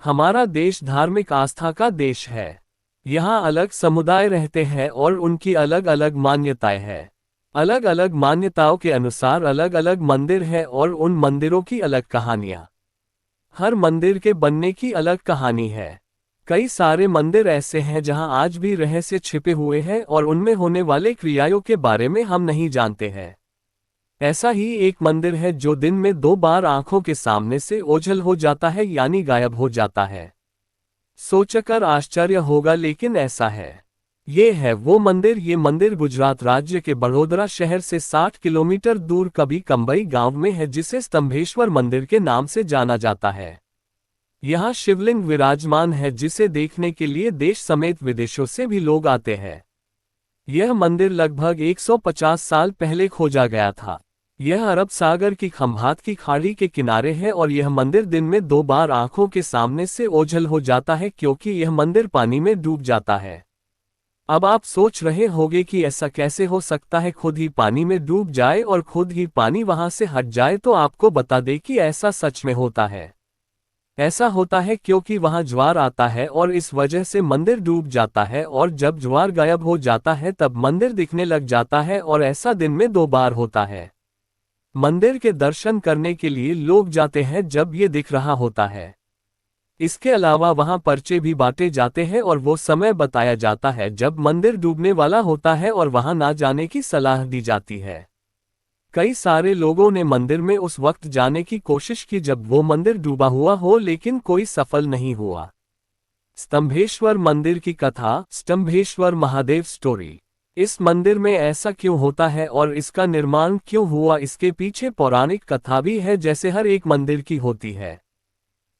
हमारा देश धार्मिक आस्था का देश है। यहाँ अलग समुदाय रहते हैं और उनकी अलग अलग मान्यताएं हैं। अलग अलग मान्यताओं के अनुसार अलग अलग मंदिर हैं और उन मंदिरों की अलग कहानियाँ। हर मंदिर के बनने की अलग कहानी है। कई सारे मंदिर ऐसे हैं जहां आज भी रहस्य छिपे हुए हैं और उनमें होने वाले क्रियाओं के बारे में हम नहीं जानते हैं। ऐसा ही एक मंदिर है जो दिन में 2 बार आंखों के सामने से ओझल हो जाता है, यानी गायब हो जाता है। सोचकर आश्चर्य होगा, लेकिन ऐसा है। ये है वो मंदिर। ये मंदिर गुजरात राज्य के बड़ोदरा शहर से 60 किलोमीटर दूर कभी कंबई गांव में है, जिसे स्तंभेश्वर मंदिर के नाम से जाना जाता है। यहाँ शिवलिंग विराजमान है, जिसे देखने के लिए देश समेत विदेशों से भी लोग आते हैं। यह मंदिर लगभग 150 साल पहले खोजा गया था। यह अरब सागर की खंभात की खाड़ी के किनारे है और यह मंदिर दिन में 2 बार आंखों के सामने से ओझल हो जाता है, क्योंकि यह मंदिर पानी में डूब जाता है। अब आप सोच रहे होंगे कि ऐसा कैसे हो सकता है, खुद ही पानी में डूब जाए और खुद ही पानी वहां से हट जाए। तो आपको बता दें कि ऐसा सच में होता है। ऐसा होता है क्योंकि वहां ज्वार आता है और इस वजह से मंदिर डूब जाता है, और जब ज्वार गायब हो जाता है तब मंदिर दिखने लग जाता है, और ऐसा दिन में 2 बार होता है। मंदिर के दर्शन करने के लिए लोग जाते हैं जब ये दिख रहा होता है। इसके अलावा वहां पर्चे भी बांटे जाते हैं और वो समय बताया जाता है जब मंदिर डूबने वाला होता है और वहां ना जाने की सलाह दी जाती है। कई सारे लोगों ने मंदिर में उस वक्त जाने की कोशिश की जब वो मंदिर डूबा हुआ हो, लेकिन कोई सफल नहीं हुआ। स्तंभेश्वर मंदिर की कथा। स्तंभेश्वर महादेव स्टोरी। इस मंदिर में ऐसा क्यों होता है और इसका निर्माण क्यों हुआ, इसके पीछे पौराणिक कथा भी है, जैसे हर एक मंदिर की होती है।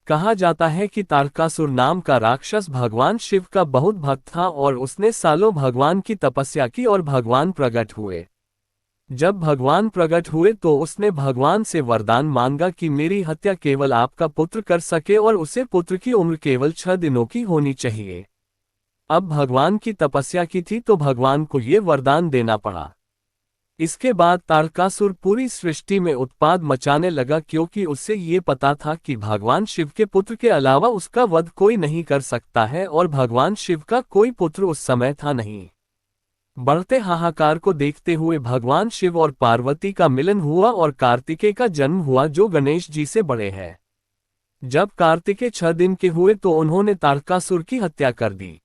कहा जाता है कि तारकासुर नाम का राक्षस भगवान शिव का बहुत भक्त था और उसने सालों भगवान की तपस्या की और भगवान प्रकट हुए। जब भगवान प्रकट हुए तो उसने भगवान से वरदान मांगा कि मेरी हत्या केवल आपका पुत्र कर सके और उसे पुत्र की उम्र केवल 6 दिनों की होनी चाहिए। अब भगवान की तपस्या की थी तो भगवान को ये वरदान देना पड़ा। इसके बाद तारकासुर पूरी सृष्टि में उत्पात मचाने लगा, क्योंकि उससे ये पता था कि भगवान शिव के पुत्र के अलावा उसका वध कोई नहीं कर सकता है, और भगवान शिव का कोई पुत्र उस समय था नहीं। बढ़ते हाहाकार को देखते हुए भगवान शिव और पार्वती का मिलन हुआ और कार्तिकेय का जन्म हुआ, जो गणेश जी से बड़े हैं। जब कार्तिकेय 6 दिन के हुए तो उन्होंने तारकासुर की हत्या कर दी।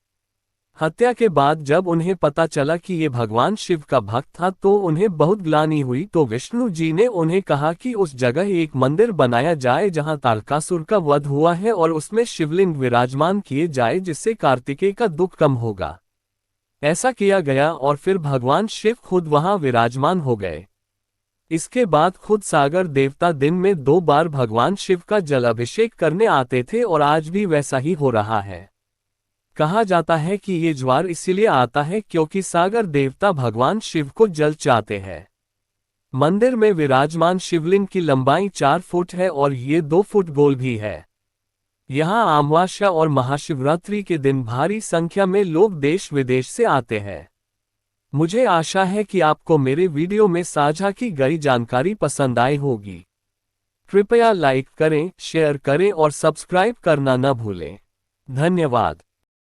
हत्या के बाद जब उन्हें पता चला कि ये भगवान शिव का भक्त था तो उन्हें बहुत ग्लानि हुई, तो विष्णु जी ने उन्हें कहा कि उस जगह एक मंदिर बनाया जाए जहां तारकासुर का वध हुआ है और उसमें शिवलिंग विराजमान किए जाए, जिससे कार्तिकेय का दुख कम होगा। ऐसा किया गया और फिर भगवान शिव खुद वहां विराजमान हो गए। इसके बाद खुद सागर देवता दिन में 2 बार भगवान शिव का जल अभिषेक करने आते थे और आज भी वैसा ही हो रहा है। कहा जाता है कि ये ज्वार इसीलिए आता है क्योंकि सागर देवता भगवान शिव को जल चाहते हैं। मंदिर में विराजमान शिवलिंग की लंबाई 4 फुट है और ये 2 फुट गोल भी है। यहाँ अमावस्या और महाशिवरात्रि के दिन भारी संख्या में लोग देश विदेश से आते हैं। मुझे आशा है कि आपको मेरे वीडियो में साझा की गई जानकारी पसंद आई होगी। कृपया लाइक करें, शेयर करें और सब्सक्राइब करना न भूलें। धन्यवाद।